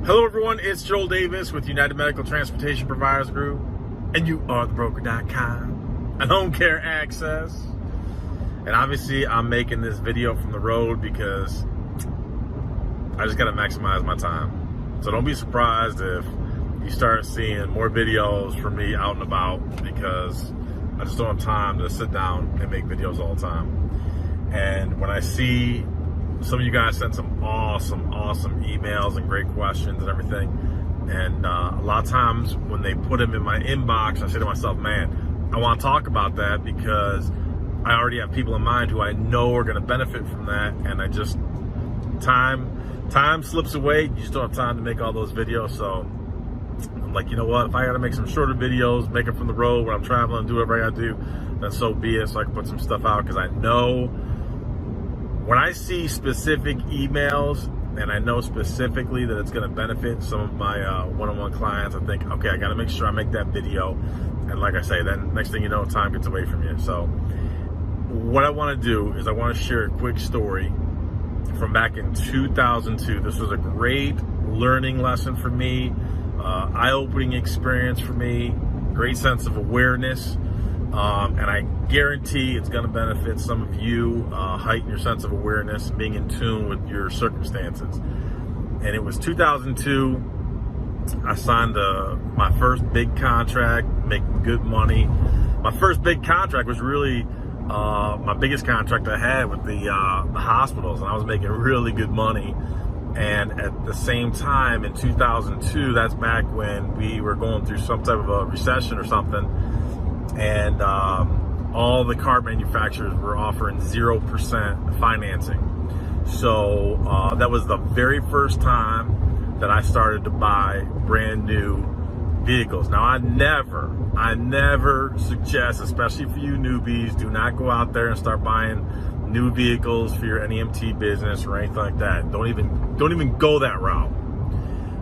Hello everyone, it's Joel Davis with United Medical Transportation Providers Group, and you are thebroker.com and Home Care Access. And obviously I'm making this video from the road because I just gotta maximize my time. So don't be surprised if you start seeing more videos from me out and about, because I just don't have time to sit down and make videos all the time. And when I see some of you guys send some awesome emails and great questions and everything, and a lot of times when they put them in my inbox, I say to myself, man, I want to talk about that because I already have people in mind who I know are going to benefit from that, and I just, time slips away. You just don't have time to make all those videos. So I'm like, you know what, if I got to make some shorter videos, make it from the road when I'm traveling, do whatever I got to do, then so be it, so I can put some stuff out, because I know when I see specific emails and I know specifically that it's going to benefit some of my one-on-one clients, I think, okay, I got to make sure I make that video. And like I say, then next thing you know, time gets away from you. So what I want to do is I want to share a quick story from back in 2002. This was a great learning lesson for me, eye-opening experience for me, great sense of awareness. And I guarantee it's going to benefit some of you, heighten your sense of awareness, being in tune with your circumstances. And it was 2002. I signed my first big contract, making good money. My first big contract was really my biggest contract I had with the hospitals, and I was making really good money. And at the same time, in 2002, that's back when we were going through some type of a recession or something. And all the car manufacturers were offering 0% financing. So that was the very first time that I started to buy brand new vehicles. Now I never suggest, especially for you newbies, do not go out there and start buying new vehicles for your NEMT business or anything like that. Don't even go that route.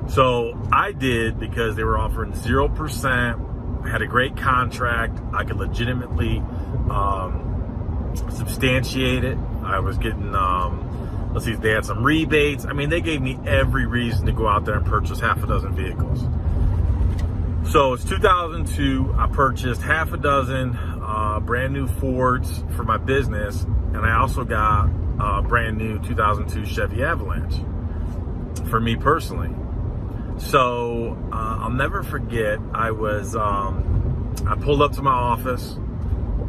So I did, because they were offering 0%. Had a great contract. I could legitimately substantiate it. I was getting, let's see, they had some rebates. I mean, they gave me every reason to go out there and purchase half a dozen vehicles. So it's 2002. I purchased half a dozen brand new Fords for my business, and I also got a brand new 2002 Chevy Avalanche for me personally. So I'll never forget, I pulled up to my office.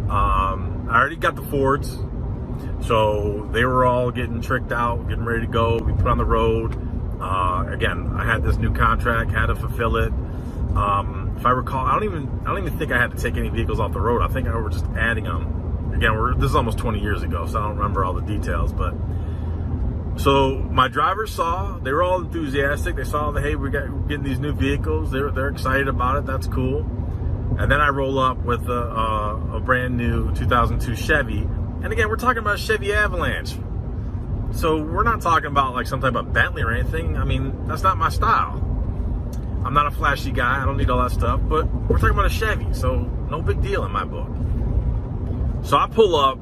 I already got the Fords, so they were all getting tricked out, getting ready to go, be put on the road. Again, I had this new contract, had to fulfill it. If I recall, I don't even think I had to take any vehicles off the road. I think I was just adding them. Again, this is almost 20 years ago, so I don't remember all the details, but so my drivers they were all enthusiastic. They saw that, hey, we're getting these new vehicles. They're excited about it. That's cool. And then I roll up with a brand new 2002 Chevy. And again, we're talking about a Chevy Avalanche. So we're not talking about like some type of Bentley or anything. I mean, that's not my style. I'm not a flashy guy. I don't need all that stuff. But we're talking about a Chevy, so no big deal in my book. So I pull up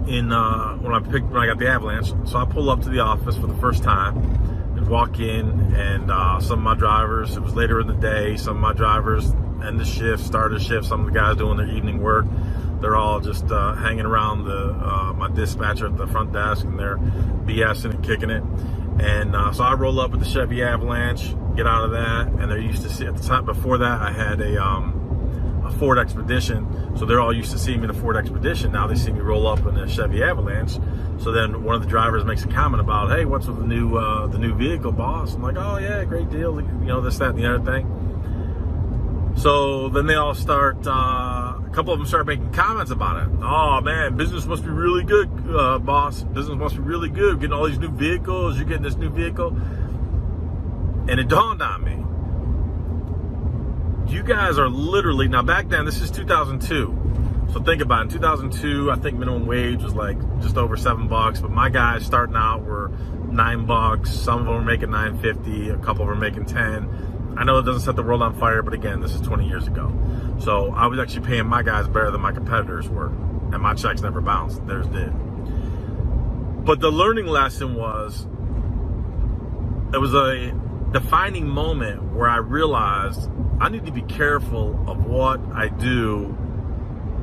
when I got the Avalanche. So I pull up to the office for the first time and walk in, and some of my drivers, it was later in the day, some of my drivers end the shift, started the shift, some of the guys doing their evening work, they're all just hanging around my dispatcher at the front desk, and they're BSing and kicking it. And so I roll up with the Chevy Avalanche, get out of that, and they're used to see, at the time before that I had a Ford Expedition, so they're all used to seeing me in a Ford Expedition. Now they see me roll up in a Chevy Avalanche. So then one of the drivers makes a comment about, hey, what's with the new vehicle, boss? I'm like, oh yeah, great deal, you know, this, that, and the other thing. So then they all start, a couple of them start making comments about it. Oh man, business must be really good, boss. Business must be really good. Getting all these new vehicles, you're getting this new vehicle. And it dawned on me, you guys are literally, now back then, this is 2002. So think about it, in 2002, I think minimum wage was like just over $7, but my guys starting out were $9. Some of them were making $9.50, a couple of them were making 10. I know it doesn't set the world on fire, but again, this is 20 years ago. So I was actually paying my guys better than my competitors were, and my checks never bounced. Theirs did. But the learning lesson was, it was a defining moment where I realized I need to be careful of what I do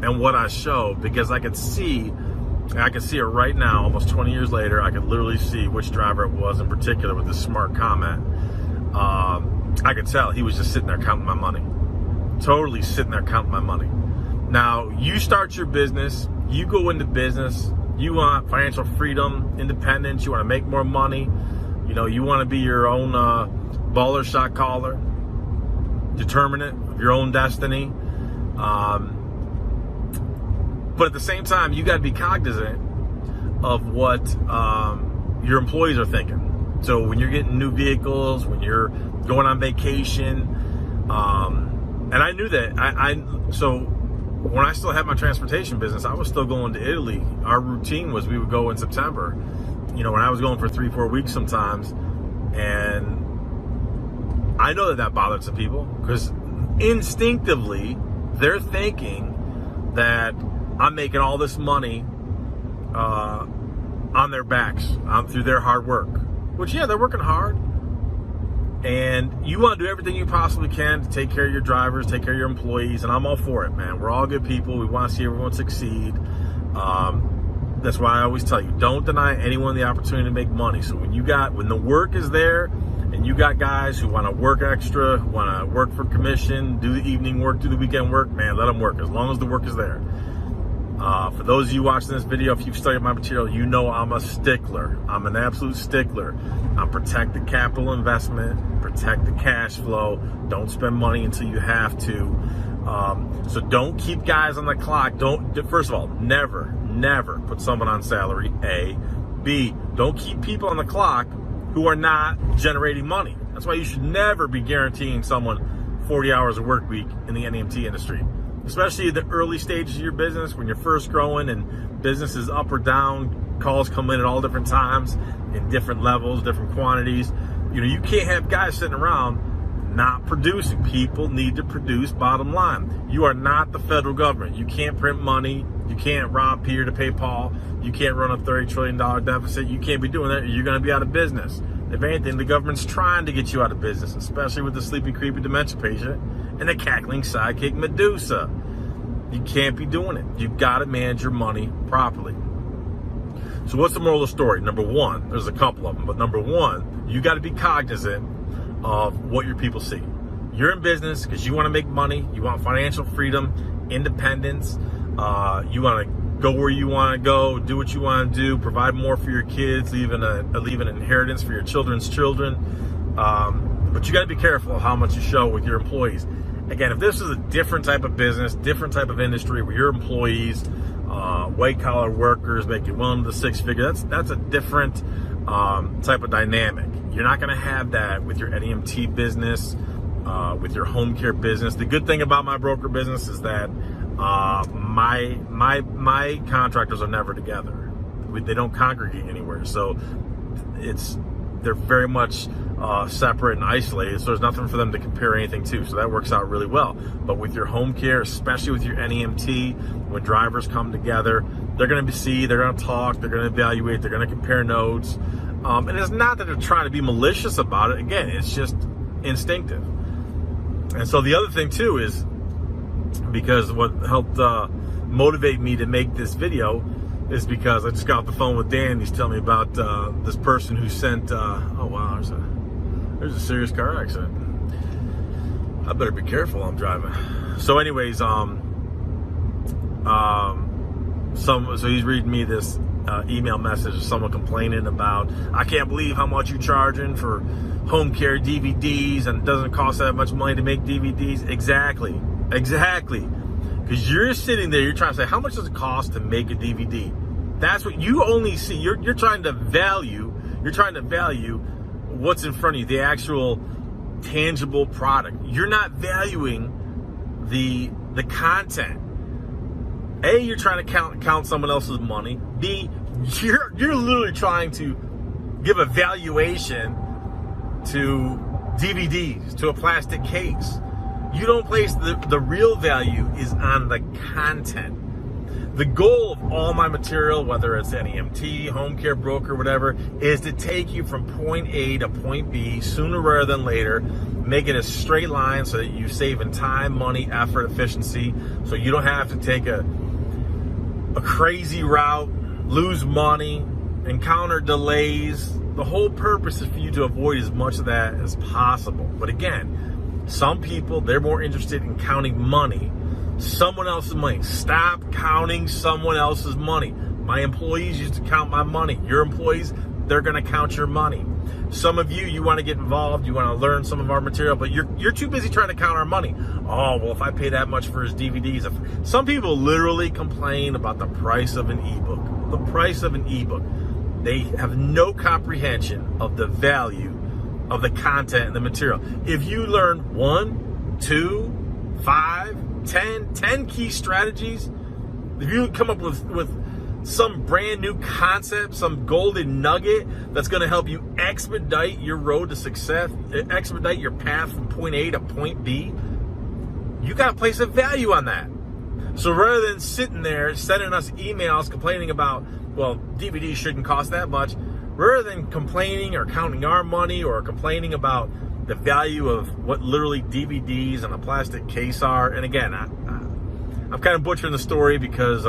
and what I show, because I can see it right now, almost 20 years later. I could literally see which driver it was in particular with this smart comment. I could tell he was just sitting there counting my money. Totally sitting there counting my money. Now, you start your business, you go into business, you want financial freedom, independence, you want to make more money, you know, you want to be your own baller shot caller, determinant of your own destiny. But at the same time, you got to be cognizant of what your employees are thinking. So when you're getting new vehicles, when you're going on vacation, and I knew that. So when I still had my transportation business, I was still going to Italy. Our routine was we would go in September. You know, when I was going for 3-4 weeks sometimes, and I know that bothered some people, because instinctively they're thinking that I'm making all this money on their backs, through their hard work. Which, yeah, they're working hard. And you want to do everything you possibly can to take care of your drivers, take care of your employees, and I'm all for it, man. We're all good people. We want to see everyone succeed. That's why I always tell you, don't deny anyone the opportunity to make money. So when the work is there, and you got guys who want to work extra, who want to work for commission, do the evening work, do the weekend work, man, let them work as long as the work is there. For those of you watching this video, if you've studied my material, you know I'm a stickler. I'm an absolute stickler. Protect the capital investment, protect the cash flow. Don't spend money until you have to. So don't keep guys on the clock. First of all, never put someone on salary, A. B, don't keep people on the clock who are not generating money. That's why you should never be guaranteeing someone 40 hours a work week in the NEMT industry. Especially the early stages of your business, when you're first growing and business is up or down, calls come in at all different times, in different levels, different quantities. You know, you can't have guys sitting around not producing. People need to produce, bottom line. You are not the federal government. You can't print money. You can't rob Peter to pay Paul. You can't run a $30 trillion deficit. You can't be doing that. You're going to be out of business. If anything, the government's trying to get you out of business, especially with the sleepy, creepy dementia patient and the cackling sidekick Medusa. You can't be doing it. You've got to manage your money properly. So what's the moral of the story? Number one, there's a couple of them, but number one, you got to be cognizant of what your people see. You're in business because you want to make money. You want financial freedom, independence. You want to go where you want to go, do what you want to do, provide more for your kids, leave an inheritance for your children's children. But you got to be careful of how much you show with your employees. Again, if this is a different type of business, different type of industry where your employees, white collar workers making well into the six figures, that's a different type of dynamic. You're not going to have that with your NEMT business, with your home care business. The good thing about my broker business is that my contractors are never together. They don't congregate anywhere, so they're very much separate and isolated, so there's nothing for them to compare anything to, so that works out really well. But with your home care, especially with your NEMT, when drivers come together, they're going to see, they're going to talk, they're going to evaluate, they're going to compare notes, and it's not that they're trying to be malicious about it. Again, it's just instinctive. And so the other thing too is, because what helped motivate me to make this video is because I just got off the phone with Dan. He's telling me about this person who sent, oh wow, there's a serious car accident. I better be careful while I'm driving. So anyways, so he's reading me this email message of someone complaining about, I can't believe how much you're charging for home care DVDs, and it doesn't cost that much money to make DVDs. Exactly. Because you're sitting there, you're trying to say, how much does it cost to make a DVD? That's what you only see. You're trying to value what's in front of you, the actual tangible product. You're not valuing the content. A, you're trying to count someone else's money. B, you're literally trying to give a valuation to DVDs, to a plastic case. You don't place the real value is on the content. The goal of all my material, whether it's an EMT, home care broker, whatever, is to take you from point A to point B sooner rather than later, make it a straight line so that you save in time, money, effort, efficiency, so you don't have to take a crazy route, lose money, encounter delays. The whole purpose is for you to avoid as much of that as possible. But again, some people, they're more interested in counting money, someone else's money. Stop counting someone else's money. My employees used to count my money. Your employees, they're going to count your money. Some of you, you want to get involved, you want to learn some of our material, but you're too busy trying to count our money. Oh, well, if I pay that much for his DVDs. Some people literally complain about the price of an ebook. The price of an ebook. They have no comprehension of the value of the content and the material. If you learn 1, 2, 5, 10 key strategies, if you come up with some brand new concept, some golden nugget that's going to help you expedite your road to success, expedite your path from point A to point B, you got to place a value on that. So rather than sitting there sending us emails complaining about, well, DVDs shouldn't cost that much, rather than complaining or counting our money or complaining about the value of what literally DVDs and a plastic case are. And again, I'm kind of butchering the story because,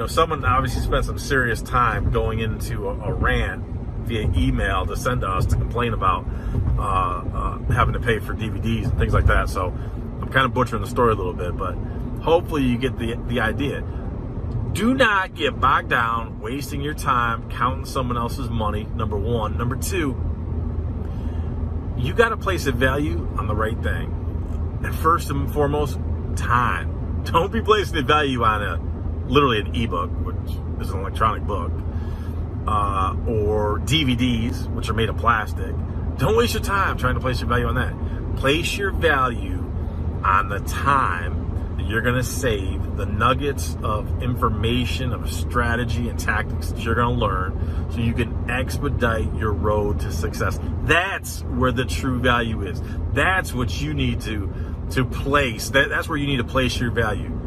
someone obviously spent some serious time going into a rant via email to send to us to complain about having to pay for DVDs and things like that. So I'm kind of butchering the story a little bit, but hopefully you get the idea. Do not get bogged down wasting your time counting someone else's money, number one. Number two, you got to place a value on the right thing. And first and foremost, time. Don't be placing a value on literally an ebook, which is an electronic book, or DVDs, which are made of plastic. Don't waste your time trying to place your value on that. Place your value on the time that you're going to save, the nuggets of information, of strategy and tactics that you're going to learn so you can expedite your road to success. That's where the true value is. That's what you need to place. That's where you need to place your value.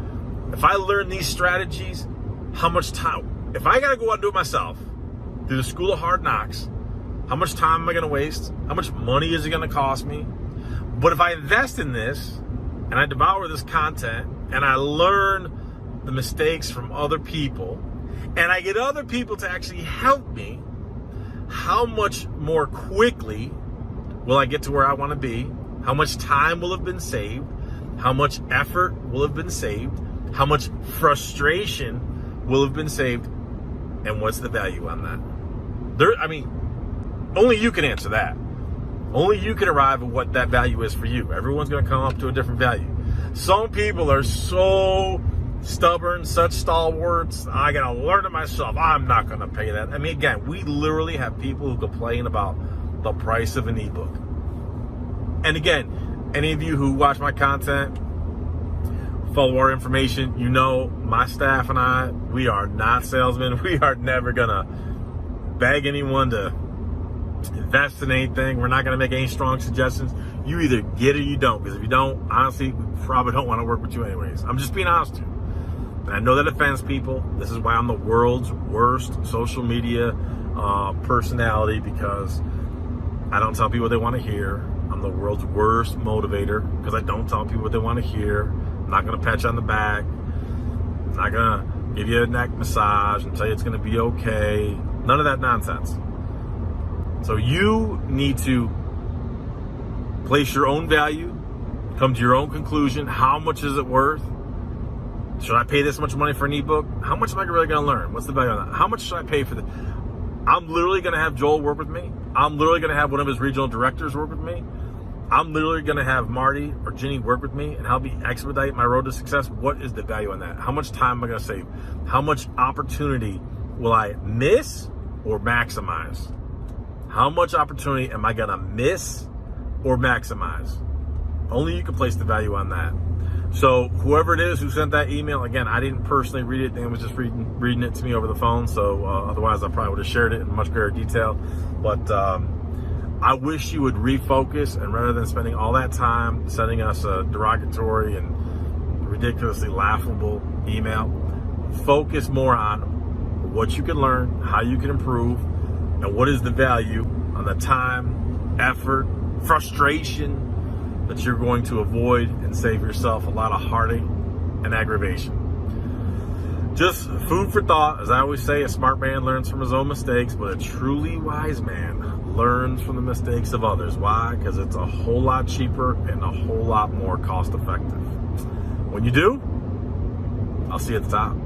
If I learn these strategies, how much time? If I got to go out and do it myself through the school of hard knocks, how much time am I going to waste? How much money is it going to cost me? But if I invest in this and I devour this content and I learn the mistakes from other people and I get other people to actually help me, how much more quickly will I get to where I want to be? How much time will have been saved? How much effort will have been saved? How much frustration will have been saved? And what's the value on that? Only you can answer that. Only you can arrive at what that value is for you. Everyone's going to come up to a different value. Some people are so stubborn, such stalwarts. I got to learn it myself. I'm not going to pay that. Again, we literally have people who complain about the price of an ebook. And again, any of you who watch my content, follow our information, you know my staff and I, we are not salesmen. We are never going to beg anyone to invest in anything. We're not going to make any strong suggestions. You either get it or you don't. Because if you don't, honestly, we probably don't want to work with you anyways. I'm just being honest with you. And I know that offends people. This is why I'm the world's worst social media personality, because I don't tell people what they want to hear. I'm the world's worst motivator because I don't tell people what they want to hear. I'm not going to pat you on the back. I'm not going to give you a neck massage and tell you it's going to be okay. None of that nonsense. So you need to place your own value, come to your own conclusion. How much is it worth? Should I pay this much money for an ebook? How much am I really going to learn? What's the value on that? How much should I pay for this? I'm literally going to have Joel work with me. I'm literally going to have one of his regional directors work with me. I'm literally going to have Marty or Ginny work with me and help me expedite my road to success. What is the value on that? How much time am I going to save? How much opportunity will I miss or maximize? How much opportunity am I going to miss or maximize? Only you can place the value on that. So whoever it is who sent that email, again, I didn't personally read it. Dan was just reading it to me over the phone. So otherwise I probably would have shared it in much greater detail. But I wish you would refocus, and rather than spending all that time sending us a derogatory and ridiculously laughable email, focus more on what you can learn, how you can improve, and what is the value on the time, effort, frustration that you're going to avoid and save yourself a lot of heartache and aggravation. Just food for thought. As I always say, a smart man learns from his own mistakes, but a truly wise man learns from the mistakes of others. Why? Because it's a whole lot cheaper and a whole lot more cost effective. When you do, I'll see you at the top.